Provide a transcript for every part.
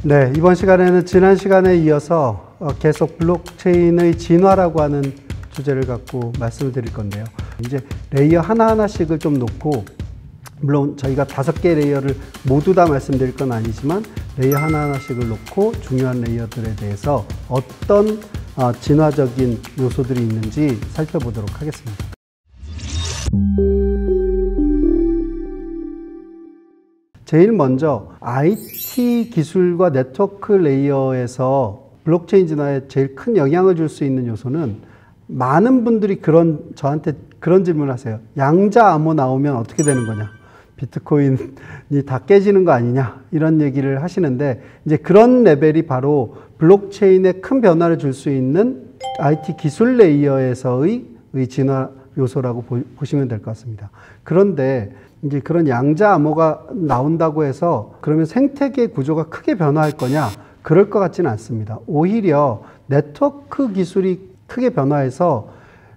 네, 이번 시간에는 지난 시간에 이어서 계속 블록체인의 진화라고 하는 주제를 갖고 말씀을 드릴 건데요. 이제 레이어 하나하나씩을 좀 놓고, 물론 저희가 5개의 레이어를 모두 다 말씀드릴 건 아니지만 레이어 하나하나씩을 놓고 중요한 레이어들에 대해서 어떤 진화적인 요소들이 있는지 살펴보도록 하겠습니다. 제일 먼저 IT 기술과 네트워크 레이어에서 블록체인 진화에 제일 큰 영향을 줄 수 있는 요소는, 많은 분들이 저한테 그런 질문을 하세요. 양자 암호 나오면 어떻게 되는 거냐? 비트코인이 다 깨지는 거 아니냐? 이런 얘기를 하시는데, 이제 그런 레벨이 바로 블록체인에 큰 변화를 줄 수 있는 IT 기술 레이어에서의 진화 요소라고 보시면 될 것 같습니다. 그런데 이제 그런 양자 암호가 나온다고 해서 그러면 생태계 구조가 크게 변화할 거냐? 그럴 것 같지는 않습니다. 오히려 네트워크 기술이 크게 변화해서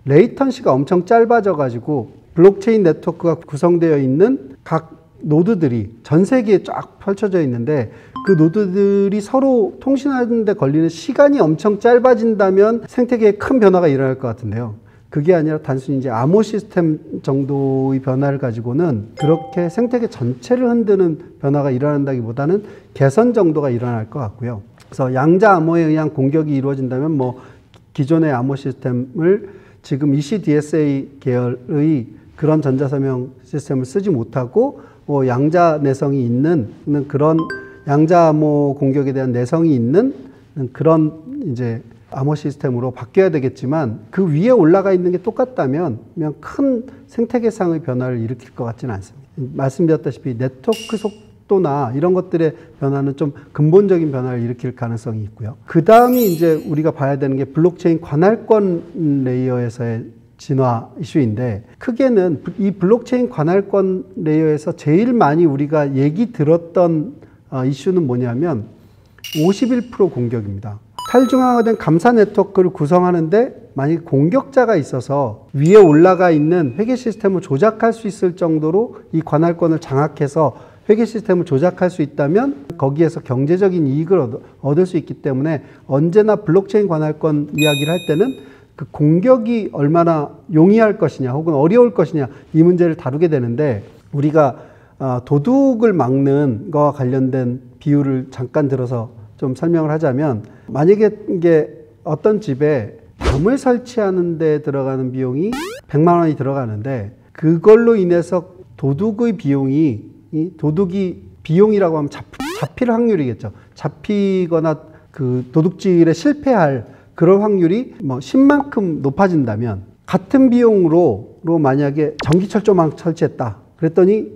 레이턴시가 엄청 짧아져 가지고 블록체인 네트워크가 구성되어 있는 각 노드들이 전 세계에 쫙 펼쳐져 있는데, 그 노드들이 서로 통신하는 데 걸리는 시간이 엄청 짧아진다면 생태계에 큰 변화가 일어날 것 같은데요. 그게 아니라 단순히 이제 암호 시스템 정도의 변화를 가지고는 그렇게 생태계 전체를 흔드는 변화가 일어난다기보다는 개선 정도가 일어날 것 같고요. 그래서 양자 암호에 의한 공격이 이루어진다면 기존의 암호 시스템을 지금 ECDSA 계열의 그런 전자서명 시스템을 쓰지 못하고 양자 내성이 있는 그런 양자 암호 공격에 대한 내성이 있는 그런 이제 암호 시스템으로 바뀌어야 되겠지만, 그 위에 올라가 있는 게 똑같다면 그냥 큰 생태계상의 변화를 일으킬 것 같지는 않습니다. 말씀드렸다시피 네트워크 속도나 이런 것들의 변화는 좀 근본적인 변화를 일으킬 가능성이 있고요. 그 다음이 이제 우리가 봐야 되는 게 블록체인 관할권 레이어에서의 진화 이슈인데, 크게는 이 블록체인 관할권 레이어에서 제일 많이 우리가 얘기 들었던 이슈는 뭐냐면 51% 공격입니다. 탈중앙화된 감사 네트워크를 구성하는데 만약 공격자가 있어서 위에 올라가 있는 회계 시스템을 조작할 수 있을 정도로 이 관할권을 장악해서 회계 시스템을 조작할 수 있다면 거기에서 경제적인 이익을 얻을 수 있기 때문에, 언제나 블록체인 관할권 이야기를 할 때는 그 공격이 얼마나 용이할 것이냐 혹은 어려울 것이냐, 이 문제를 다루게 되는데, 우리가 도둑을 막는 거와 관련된 비유를 잠깐 들어서 좀 설명을 하자면, 만약에 이게 어떤 집에 밤을 설치하는 데 들어가는 비용이 100만 원이 들어가는데, 그걸로 인해서 도둑의 비용이, 도둑이 비용이라고 하면 잡힐 확률이겠죠. 잡히거나 그 도둑질에 실패할 그런 확률이 10만큼 높아진다면, 같은 비용으로 만약에 전기철조망 설치했다 그랬더니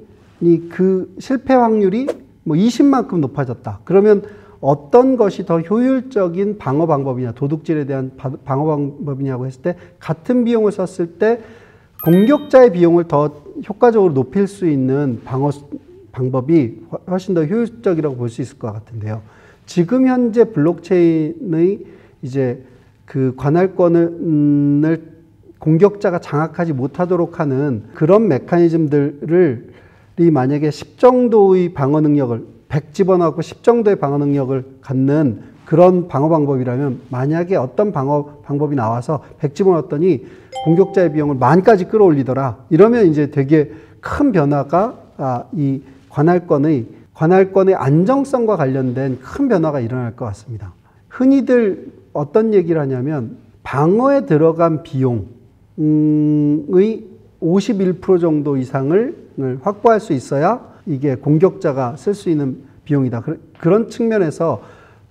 그 실패 확률이 20만큼 높아졌다. 그러면 어떤 것이 더 효율적인 방어 방법이냐, 도둑질에 대한 방어 방법이냐고 했을 때, 같은 비용을 썼을 때 공격자의 비용을 더 효과적으로 높일 수 있는 방어 방법이 훨씬 더 효율적이라고 볼 수 있을 것 같은데요. 지금 현재 블록체인의 이제 그 관할권을 공격자가 장악하지 못하도록 하는 그런 메커니즘들이 만약에 10 정도의 방어 능력을, 100 집어넣고 10 정도의 방어 능력을 갖는 그런 방어 방법이라면, 만약에 어떤 방어 방법이 나와서 100 집어넣었더니 공격자의 비용을 10,000까지 끌어올리더라, 이러면 이제 되게 큰 변화가 이 관할권의 안정성과 관련된 큰 변화가 일어날 것 같습니다. 흔히들 어떤 얘기를 하냐면, 방어에 들어간 비용의 51% 정도 이상을 확보할 수 있어야 이게 공격자가 쓸 수 있는 비용이다. 그런 측면에서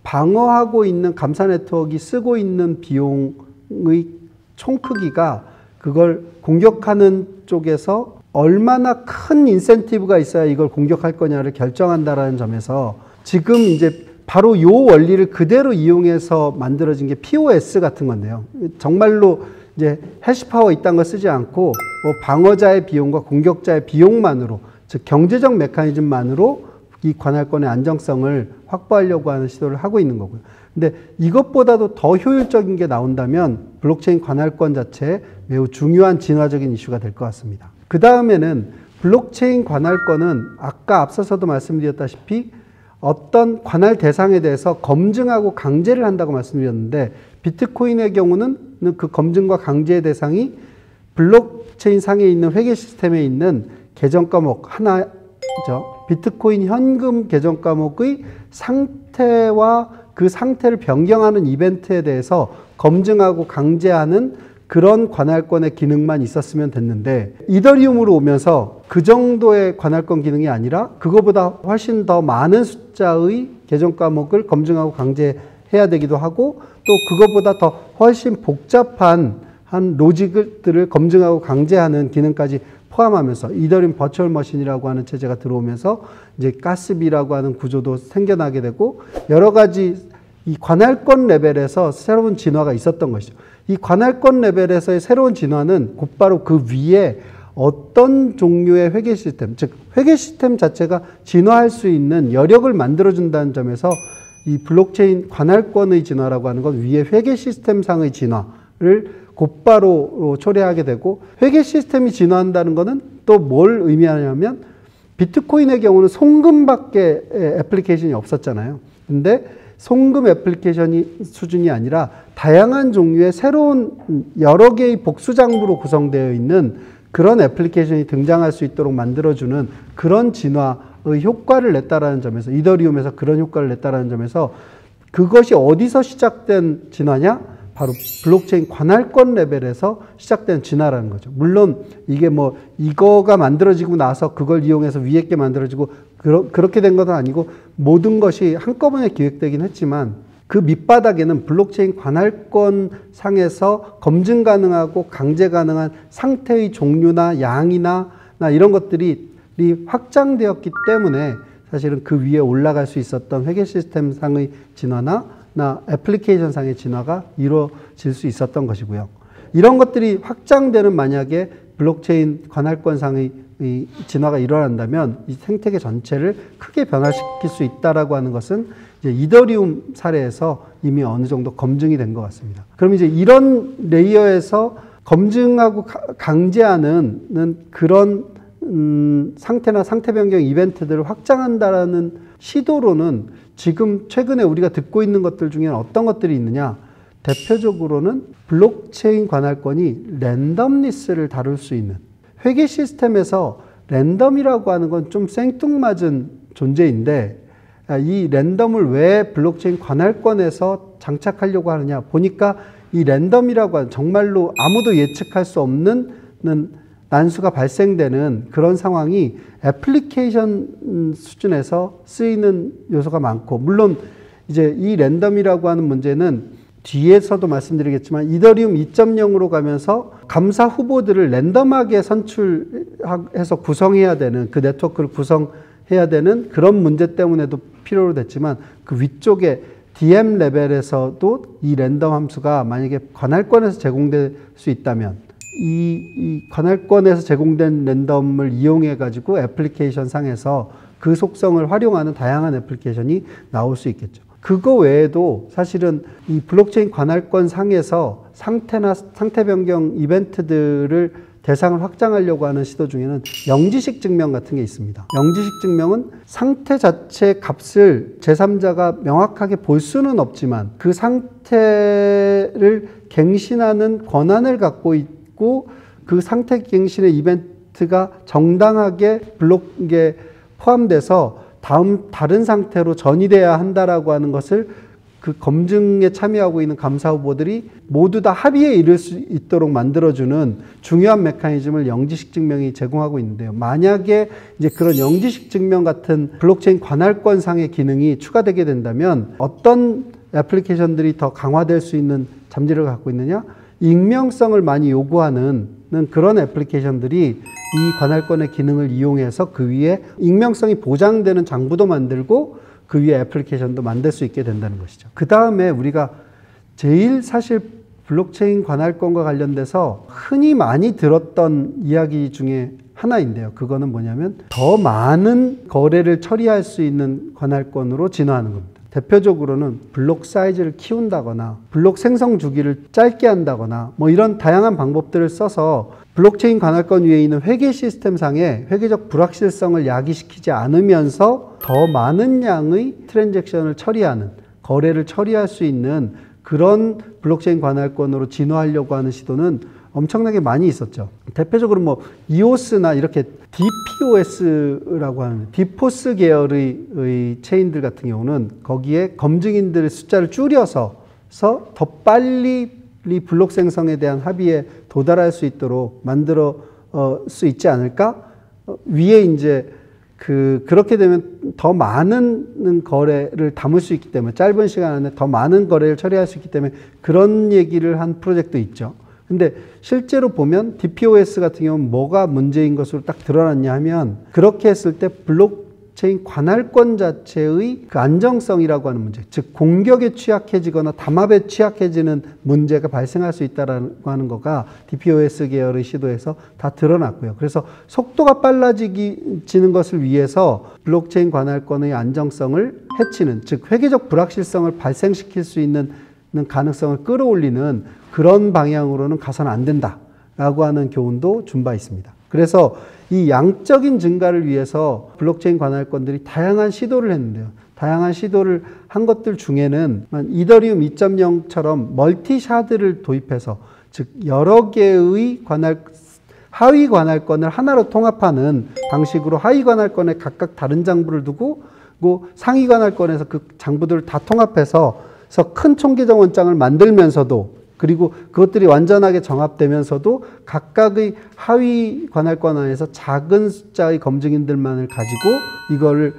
방어하고 있는 감사 네트워크가 쓰고 있는 비용의 총 크기가 그걸 공격하는 쪽에서 얼마나 큰 인센티브가 있어야 이걸 공격할 거냐를 결정한다라는 점에서, 지금 이제 바로 이 원리를 그대로 이용해서 만들어진 게 POS 같은 건데요. 정말로 이제 해시파워 이딴 거 쓰지 않고 방어자의 비용과 공격자의 비용만으로, 즉 경제적 메커니즘만으로 이 관할권의 안정성을 확보하려고 하는 시도를 하고 있는 거고요. 근데 이것보다도 더 효율적인 게 나온다면 블록체인 관할권 자체에 매우 중요한 진화적인 이슈가 될 것 같습니다. 그 다음에는 블록체인 관할권은 아까 앞서서도 말씀드렸다시피 어떤 관할 대상에 대해서 검증하고 강제를 한다고 말씀드렸는데, 비트코인의 경우는 그 검증과 강제의 대상이 블록체인 상에 있는 회계 시스템에 있는 계정 과목 하나죠. 비트코인 현금 계정 과목의 상태와 그 상태를 변경하는 이벤트에 대해서 검증하고 강제하는 그런 관할권의 기능만 있었으면 됐는데, 이더리움으로 오면서 그 정도의 관할권 기능이 아니라 그거보다 훨씬 더 많은 숫자의 계정 과목을 검증하고 강제해야 되기도 하고, 또 그거보다 더 훨씬 복잡한 로직들을 검증하고 강제하는 기능까지 포함하면서 이더리움 버추얼 머신이라고 하는 체제가 들어오면서 이제 가스비라고 하는 구조도 생겨나게 되고, 여러 가지 이 관할권 레벨에서 새로운 진화가 있었던 것이죠. 이 관할권 레벨에서의 새로운 진화는 곧바로 그 위에 어떤 종류의 회계 시스템, 즉 회계 시스템 자체가 진화할 수 있는 여력을 만들어준다는 점에서 이 블록체인 관할권의 진화라고 하는 건 위에 회계 시스템상의 진화를 곧바로 초래하게 되고, 회계 시스템이 진화한다는 것은 또 뭘 의미하냐면, 비트코인의 경우는 송금밖에 애플리케이션이 없었잖아요. 근데 송금 애플리케이션이 수준이 아니라 다양한 종류의 새로운 여러 개의 복수 장부로 구성되어 있는 그런 애플리케이션이 등장할 수 있도록 만들어주는 그런 진화의 효과를 냈다라는 점에서, 이더리움에서 그런 효과를 냈다라는 점에서, 그것이 어디서 시작된 진화냐? 바로 블록체인 관할권 레벨에서 시작된 진화라는 거죠. 물론 이게 뭐 이거가 만들어지고 나서 그걸 이용해서 위에 게 만들어지고 그렇게 된 것은 아니고, 모든 것이 한꺼번에 기획되긴 했지만 그 밑바닥에는 블록체인 관할권 상에서 검증 가능하고 강제 가능한 상태의 종류나 양이나 이런 것들이 확장되었기 때문에 사실은 그 위에 올라갈 수 있었던 회계 시스템 상의 진화나 애플리케이션 상의 진화가 이루어질 수 있었던 것이고요. 이런 것들이 확장되는 만약에 블록체인 관할권 상의 이 진화가 일어난다면 이 생태계 전체를 크게 변화시킬 수 있다라고 하는 것은 이제 이더리움 사례에서 이미 어느 정도 검증이 된 것 같습니다. 그럼 이제 이런 레이어에서 검증하고 강제하는 그런 상태나 상태 변경 이벤트들을 확장한다라는 시도로는 지금 최근에 우리가 듣고 있는 것들 중에는 어떤 것들이 있느냐? 대표적으로는 블록체인 관할권이 랜덤리스를 다룰 수 있는, 회계 시스템에서 랜덤이라고 하는 건 좀 생뚱맞은 존재인데, 이 랜덤을 왜 블록체인 관할권에서 장착하려고 하느냐 보니까, 이 랜덤이라고 하는 정말로 아무도 예측할 수 없는 난수가 발생되는 그런 상황이 애플리케이션 수준에서 쓰이는 요소가 많고, 물론 이제 이 랜덤이라고 하는 문제는 뒤에서도 말씀드리겠지만 이더리움 2.0으로 가면서 감사 후보들을 랜덤하게 선출해서 구성해야 되는, 그 네트워크를 구성해야 되는 그런 문제 때문에도 필요로 됐지만, 그 위쪽에 DM 레벨에서도 이 랜덤 함수가 만약에 관할권에서 제공될 수 있다면, 이 관할권에서 제공된 랜덤을 이용해 가지고 애플리케이션 상에서 그 속성을 활용하는 다양한 애플리케이션이 나올 수 있겠죠. 그거 외에도 사실은 이 블록체인 관할권 상에서 상태나 상태 변경 이벤트들을 대상을 확장하려고 하는 시도 중에는 영지식 증명 같은 게 있습니다. 영지식 증명은 상태 자체 값을 제3자가 명확하게 볼 수는 없지만 그 상태를 갱신하는 권한을 갖고 있고, 그 상태 갱신의 이벤트가 정당하게 블록에 포함돼서 다른 상태로 전이돼야 한다라고 하는 것을 그 검증에 참여하고 있는 감사 후보들이 모두 다 합의에 이를 수 있도록 만들어주는 중요한 메커니즘을 영지식 증명이 제공하고 있는데요. 만약에 이제 그런 영지식 증명 같은 블록체인 관할권상의 기능이 추가되게 된다면 어떤 애플리케이션들이 더 강화될 수 있는 잠재력을 갖고 있느냐? 익명성을 많이 요구하는 그런 애플리케이션들이 이 관할권의 기능을 이용해서 그 위에 익명성이 보장되는 장부도 만들고 그 위에 애플리케이션도 만들 수 있게 된다는 것이죠. 그 다음에 우리가 제일 사실 블록체인 관할권과 관련돼서 흔히 많이 들었던 이야기 중에 하나인데요. 그거는 뭐냐면 더 많은 거래를 처리할 수 있는 관할권으로 진화하는 겁니다. 대표적으로는 블록 사이즈를 키운다거나 블록 생성 주기를 짧게 한다거나 뭐 이런 다양한 방법들을 써서 블록체인 관할권 위에 있는 회계 시스템상의 회계적 불확실성을 야기시키지 않으면서 더 많은 양의 트랜잭션을 처리하는, 거래를 처리할 수 있는 그런 블록체인 관할권으로 진화하려고 하는 시도는 엄청나게 많이 있었죠. 대표적으로 뭐 EOS나 이렇게 DPoS라고 하는 디포스 계열의 체인들 같은 경우는 거기에 검증인들의 숫자를 줄여서 더 빨리 이 블록 생성에 대한 합의에 도달할 수 있도록 만들어 수 있지 않을까? 위에 이제 그렇게 되면 더 많은 거래를 담을 수 있기 때문에 짧은 시간 안에 더 많은 거래를 처리할 수 있기 때문에 그런 얘기를 한 프로젝트도 있죠. 근데 실제로 보면 DPoS 같은 경우는 뭐가 문제인 것으로 딱 드러났냐 하면 그렇게 했을 때 블록체인 관할권 자체의 그 안정성이라고 하는 문제, 즉 공격에 취약해지거나 담합에 취약해지는 문제가 발생할 수 있다라고 하는 거가 DPoS 계열의 시도에서 다 드러났고요. 그래서 속도가 빨라지는 것을 위해서 블록체인 관할권의 안정성을 해치는, 즉 회계적 불확실성을 발생시킬 수 있는 가능성을 끌어올리는 그런 방향으로는 가서는 안 된다라고 하는 교훈도 준 바 있습니다. 그래서 이 양적인 증가를 위해서 블록체인 관할권들이 다양한 시도를 했는데요. 다양한 시도를 한 것들 중에는 이더리움 2.0처럼 멀티샤드를 도입해서, 즉 여러 개의 하위 관할권을 하나로 통합하는 방식으로 하위 관할권에 각각 다른 장부를 두고 상위 관할권에서 그 장부들을 다 통합해서 큰 총계정 원장을 만들면서도, 그리고 그것들이 완전하게 정합되면서도 각각의 하위 관할권 안에서 작은 숫자의 검증인들만을 가지고 이거를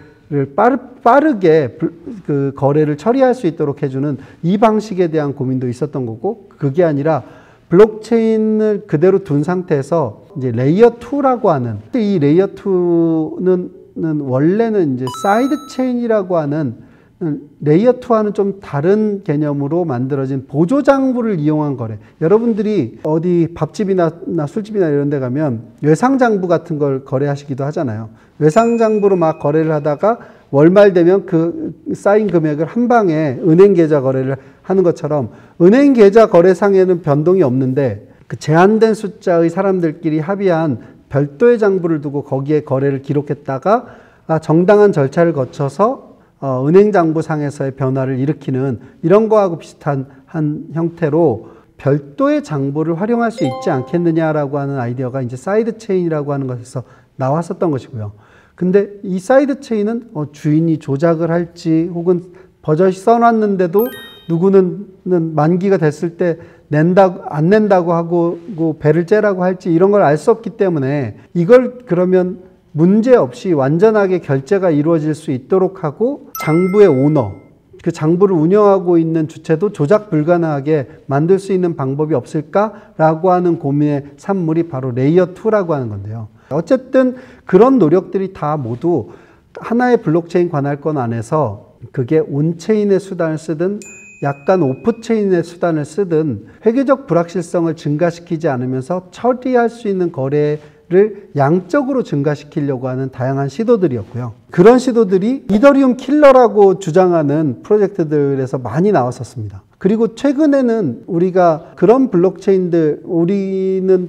빠르게 그 거래를 처리할 수 있도록 해주는 이 방식에 대한 고민도 있었던 거고, 그게 아니라 블록체인을 그대로 둔 상태에서 이제 레이어 2라고 하는, 이 레이어 2는 원래는 이제 사이드 체인이라고 하는 레이어 2와는 좀 다른 개념으로 만들어진 보조 장부를 이용한 거래. 여러분들이 어디 밥집이나 술집이나 이런 데 가면 외상 장부 같은 걸 거래하시기도 하잖아요. 외상 장부로 막 거래를 하다가 월말 되면 그 쌓인 금액을 한 방에 은행 계좌 거래를 하는 것처럼, 은행 계좌 거래상에는 변동이 없는데 그 제한된 숫자의 사람들끼리 합의한 별도의 장부를 두고 거기에 거래를 기록했다가 정당한 절차를 거쳐서 은행 장부상에서의 변화를 일으키는 이런 거하고 비슷한 한 형태로 별도의 장부를 활용할 수 있지 않겠느냐라고 하는 아이디어가 이제 사이드 체인이라고 하는 것에서 나왔었던 것이고요. 근데 이 사이드 체인은 주인이 조작을 할지, 혹은 버젓이 써놨는데도 누구는 만기가 됐을 때 안 낸다고 하고 배를 째라고 할지 이런 걸 알 수 없기 때문에 이걸 그러면 문제없이 완전하게 결제가 이루어질 수 있도록 하고 장부의 오너, 그 장부를 운영하고 있는 주체도 조작 불가능하게 만들 수 있는 방법이 없을까라고 하는 고민의 산물이 바로 레이어 2라고 하는 건데요. 어쨌든 그런 노력들이 다 모두 하나의 블록체인 관할권 안에서 그게 온체인의 수단을 쓰든 약간 오프체인의 수단을 쓰든 회계적 불확실성을 증가시키지 않으면서 처리할 수 있는 거래를 양적으로 증가시키려고 하는 다양한 시도들이었고요. 그런 시도들이 이더리움 킬러라고 주장하는 프로젝트들에서 많이 나왔었습니다. 그리고 최근에는 우리가 그런 블록체인들, 우리는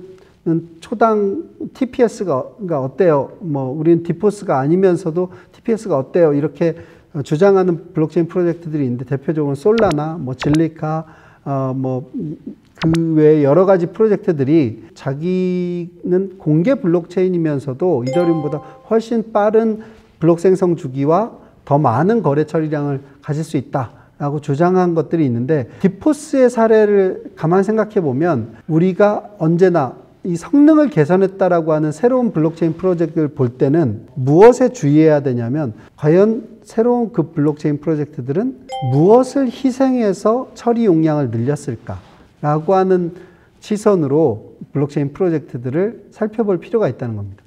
초당 TPS가 어때요? 우리는 디포스가 아니면서도 TPS가 어때요? 이렇게 주장하는 블록체인 프로젝트들이 있는데, 대표적으로 솔라나, 질리카, 그 외에 여러 가지 프로젝트들이 자기는 공개 블록체인이면서도 이더리움보다 훨씬 빠른 블록 생성 주기와 더 많은 거래 처리량을 가질 수 있다라고 주장한 것들이 있는데, 디포스의 사례를 가만 생각해 보면 우리가 언제나 이 성능을 개선했다라고 하는 새로운 블록체인 프로젝트를 볼 때는 무엇에 주의해야 되냐면, 과연 새로운 그 블록체인 프로젝트들은 무엇을 희생해서 처리 용량을 늘렸을까라고 하는 시선으로 블록체인 프로젝트들을 살펴볼 필요가 있다는 겁니다.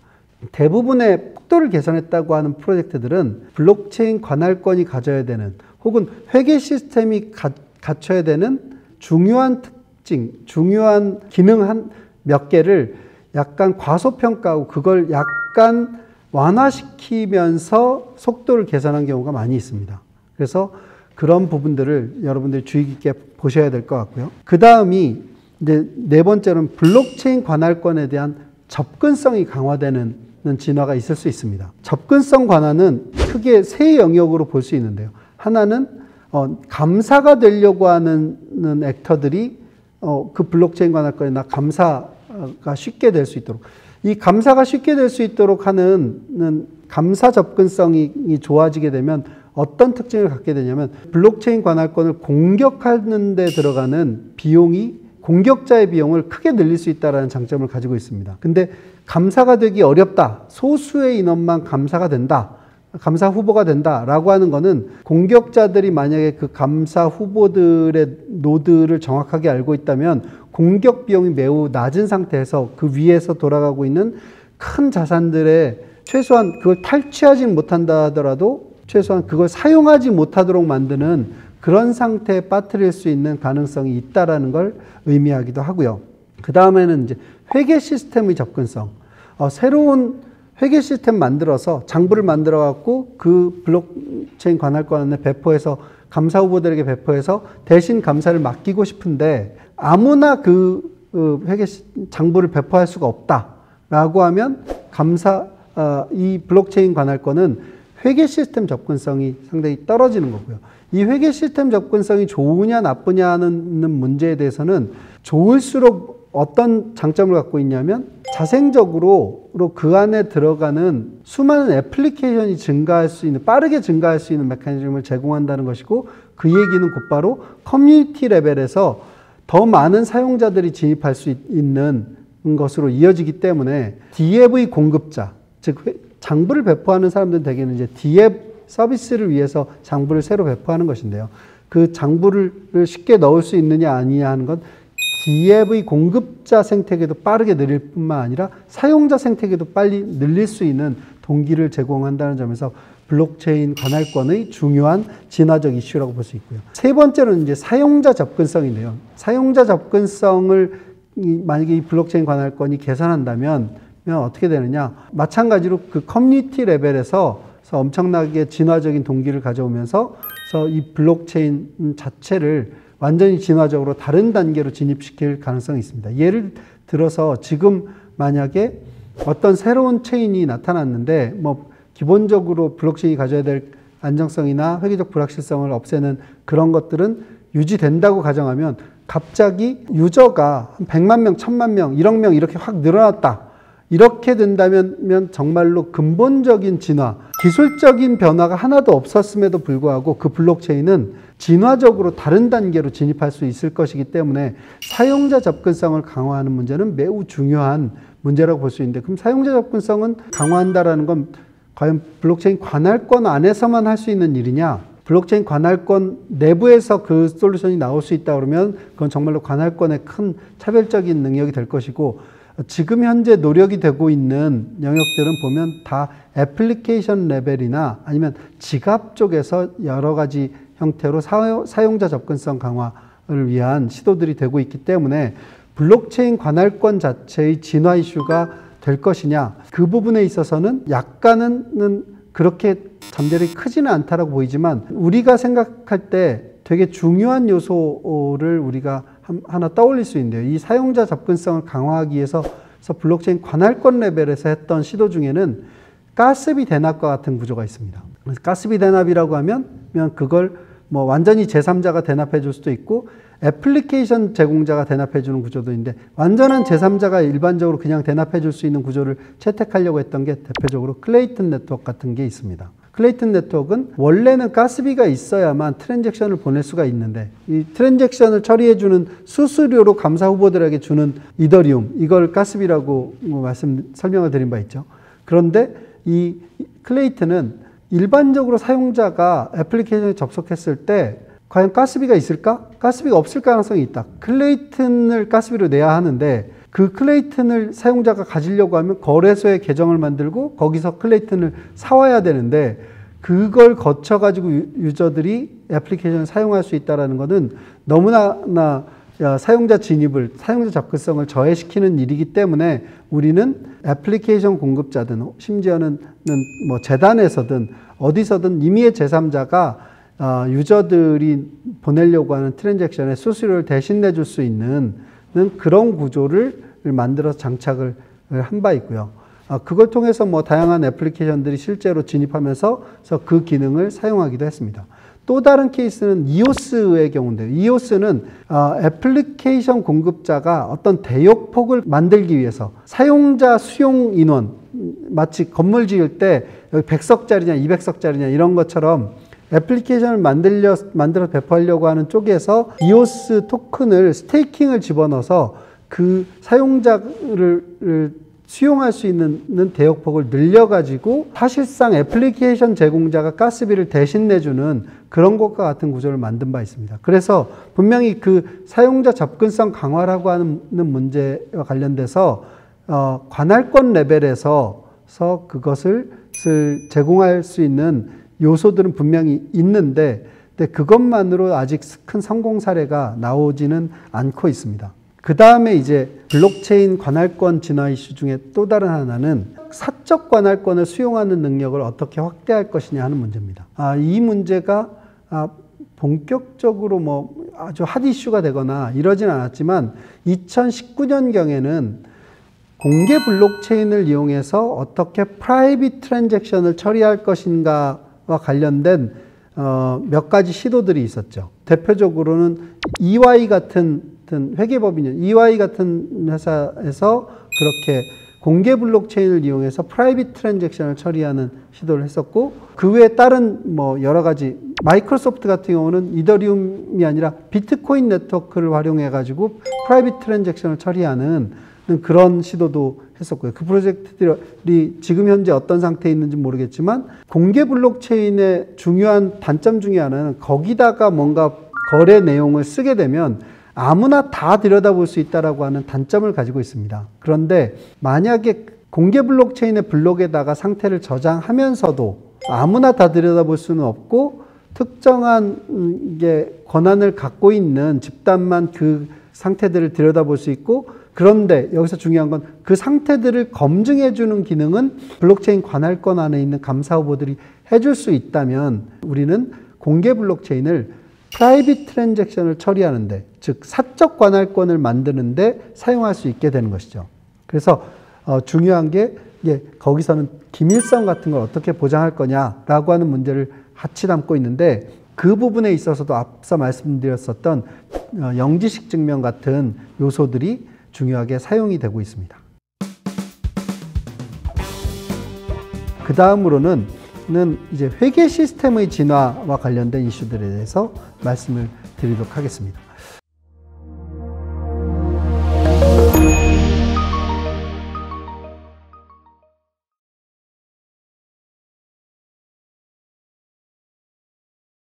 대부분의 속도를 개선했다고 하는 프로젝트들은 블록체인 관할권이 가져야 되는, 혹은 회계 시스템이 갖춰야 되는 중요한 특징, 중요한 기능 몇 개를 약간 과소평가하고 그걸 약간 완화시키면서 속도를 개선한 경우가 많이 있습니다. 그래서 그런 부분들을 여러분들이 주의 깊게 보셔야 될 것 같고요. 그 다음이 이제 네 번째로는 블록체인 관할권에 대한 접근성이 강화되는 진화가 있을 수 있습니다. 접근성 관할은 크게 세 영역으로 볼 수 있는데요. 하나는 감사가 되려고 하는 액터들이 그 블록체인 관할권이나 감사가 쉽게 될 수 있도록, 이 감사가 쉽게 될 수 있도록 하는 감사 접근성이 좋아지게 되면 어떤 특징을 갖게 되냐면 블록체인 관할권을 공격하는 데 들어가는 비용이 공격자의 비용을 크게 늘릴 수 있다는 장점을 가지고 있습니다. 근데 감사가 되기 어렵다, 소수의 인원만 감사가 된다, 감사 후보가 된다라고 하는 거는 공격자들이 만약에 그 감사 후보들의 노드를 정확하게 알고 있다면 공격 비용이 매우 낮은 상태에서 그 위에서 돌아가고 있는 큰 자산들의 최소한 그걸 탈취하지 못한다 하더라도 최소한 그걸 사용하지 못하도록 만드는 그런 상태에 빠뜨릴 수 있는 가능성이 있다라는 걸 의미하기도 하고요. 그 다음에는 이제 회계 시스템의 접근성. 새로운 회계 시스템 만들어서 장부를 만들어 갖고 그 블록체인 관할권에 배포해서 감사 후보들에게 배포해서 대신 감사를 맡기고 싶은데 아무나 그 회계 장부를 배포할 수가 없다라고 하면 이 블록체인 관할권은 회계 시스템 접근성이 상당히 떨어지는 거고요. 이 회계 시스템 접근성이 좋으냐 나쁘냐 하는 문제에 대해서는 좋을수록 어떤 장점을 갖고 있냐면 자생적으로 그 안에 들어가는 수많은 애플리케이션이 증가할 수 있는, 빠르게 증가할 수 있는 메커니즘을 제공한다는 것이고, 그 얘기는 곧바로 커뮤니티 레벨에서 더 많은 사용자들이 진입할 수 있는 것으로 이어지기 때문에 DAV 공급자, 즉 장부를 배포하는 사람들은 대개는 이제 DApp 서비스를 위해서 장부를 새로 배포하는 것인데요. 그 장부를 쉽게 넣을 수 있느냐 아니냐 하는 건 DApp의 공급자 생태계도 빠르게 늘릴 뿐만 아니라 사용자 생태계도 빨리 늘릴 수 있는 동기를 제공한다는 점에서 블록체인 관할권의 중요한 진화적 이슈라고 볼 수 있고요. 세 번째로는 이제 사용자 접근성인데요. 사용자 접근성을 만약에 이 블록체인 관할권이 개선한다면 어떻게 되느냐? 마찬가지로 그 커뮤니티 레벨에서 엄청나게 진화적인 동기를 가져오면서 이 블록체인 자체를 완전히 진화적으로 다른 단계로 진입시킬 가능성이 있습니다. 예를 들어서 지금 만약에 어떤 새로운 체인이 나타났는데 기본적으로 블록체인이 가져야 될 안정성이나 회계적 불확실성을 없애는 그런 것들은 유지된다고 가정하면 갑자기 유저가 한 100만 명, 1000만 명, 1억 명 이렇게 확 늘어났다. 이렇게 된다면 정말로 근본적인 진화, 기술적인 변화가 하나도 없었음에도 불구하고 그 블록체인은 진화적으로 다른 단계로 진입할 수 있을 것이기 때문에 사용자 접근성을 강화하는 문제는 매우 중요한 문제라고 볼 수 있는데, 그럼 사용자 접근성은 강화한다라는 건 과연 블록체인 관할권 안에서만 할 수 있는 일이냐? 블록체인 관할권 내부에서 그 솔루션이 나올 수 있다 그러면 그건 정말로 관할권의 큰 차별적인 능력이 될 것이고, 지금 현재 노력이 되고 있는 영역들은 보면 다 애플리케이션 레벨이나 아니면 지갑 쪽에서 여러 가지 형태로 사용자 접근성 강화를 위한 시도들이 되고 있기 때문에 블록체인 관할권 자체의 진화 이슈가 될 것이냐, 그 부분에 있어서는 약간은 그렇게 잠재력이 크지는 않다라고 보이지만 우리가 생각할 때 되게 중요한 요소를 우리가 하나 떠올릴 수 있는데요. 이 사용자 접근성을 강화하기 위해서 블록체인 관할권 레벨에서 했던 시도 중에는 가스비 대납과 같은 구조가 있습니다. 가스비 대납이라고 하면 그걸 완전히 제3자가 대납해 줄 수도 있고 애플리케이션 제공자가 대납해 주는 구조도 있는데, 완전한 제3자가 일반적으로 그냥 대납해 줄 수 있는 구조를 채택하려고 했던 게 대표적으로 클레이튼 네트워크 같은 게 있습니다. 클레이튼 네트워크는 원래는 가스비가 있어야만 트랜잭션을 보낼 수가 있는데, 이 트랜잭션을 처리해주는 수수료로 감사 후보들에게 주는 이더리움, 이걸 가스비라고 설명을 드린 바 있죠. 그런데 이 클레이튼은 일반적으로 사용자가 애플리케이션에 접속했을 때 과연 가스비가 있을까? 가스비가 없을 가능성이 있다. 클레이튼을 가스비로 내야 하는데 그 클레이튼을 사용자가 가지려고 하면 거래소에 계정을 만들고 거기서 클레이튼을 사와야 되는데, 그걸 거쳐가지고 유저들이 애플리케이션을 사용할 수 있다는 것은 너무나 사용자 진입을, 사용자 접근성을 저해시키는 일이기 때문에 우리는 애플리케이션 공급자든 심지어는 재단에서든 어디서든 임의의 제3자가 유저들이 보내려고 하는 트랜잭션의 수수료를 대신 내줄 수 있는 그런 구조를 만들어서 장착을 한 바 있고요. 그걸 통해서 뭐 다양한 애플리케이션들이 실제로 진입하면서 그 기능을 사용하기도 했습니다. 또 다른 케이스는 이오스의 경우인데요. 이오스는 애플리케이션 공급자가 어떤 대역폭을 만들기 위해서 사용자 수용 인원, 마치 건물 지을 때 여기 100석짜리냐 200석짜리냐 이런 것처럼 애플리케이션을 만들어 배포하려고 하는 쪽에서 이오스 토큰을 스테이킹을 집어넣어서 그 사용자를 수용할 수 있는 대역폭을 늘려가지고 사실상 애플리케이션 제공자가 가스비를 대신 내주는 그런 것과 같은 구조를 만든 바 있습니다. 그래서 분명히 그 사용자 접근성 강화라고 하는 문제와 관련돼서 관할권 레벨에서 그것을 제공할 수 있는 요소들은 분명히 있는데 그것만으로 아직 큰 성공 사례가 나오지는 않고 있습니다. 그 다음에 이제 블록체인 관할권 진화 이슈 중에 또 다른 하나는 사적 관할권을 수용하는 능력을 어떻게 확대할 것이냐 하는 문제입니다. 이 문제가 본격적으로 뭐 아주 핫 이슈가 되거나 이러진 않았지만 2019년경에는 공개 블록체인을 이용해서 어떻게 프라이빗 트랜잭션을 처리할 것인가와 관련된 몇 가지 시도들이 있었죠. 대표적으로는 EY 같은 회계법인이죠. EY 같은 회사에서 그렇게 공개 블록체인을 이용해서 프라이빗 트랜잭션을 처리하는 시도를 했었고 그 외에 다른 뭐 여러 가지 마이크로소프트 같은 경우는 이더리움이 아니라 비트코인 네트워크를 활용해 가지고 프라이빗 트랜잭션을 처리하는 그런 시도도 했었고요. 그 프로젝트들이 지금 현재 어떤 상태에 있는지 모르겠지만 공개 블록체인의 중요한 단점 중에 하나는 거기다가 뭔가 거래 내용을 쓰게 되면 아무나 다 들여다볼 수 있다라고 하는 단점을 가지고 있습니다. 그런데 만약에 공개 블록체인의 블록에다가 상태를 저장하면서도 아무나 다 들여다볼 수는 없고 특정한 권한을 갖고 있는 집단만 그 상태들을 들여다볼 수 있고 그런데 여기서 중요한 건 그 상태들을 검증해 주는 기능은 블록체인 관할권 안에 있는 감사 후보들이 해줄 수 있다면 우리는 공개 블록체인을 프라이빗 트랜잭션을 처리하는데 즉 사적 관할권을 만드는데 사용할 수 있게 되는 것이죠. 그래서 중요한 게 거기서는 기밀성 같은 걸 어떻게 보장할 거냐라고 하는 문제를 같이 담고 있는데 그 부분에 있어서도 앞서 말씀드렸었던 영지식 증명 같은 요소들이 중요하게 사용이 되고 있습니다. 그 다음으로는 이제 회계 시스템의 진화와 관련된 이슈들에 대해서 말씀을 드리도록 하겠습니다.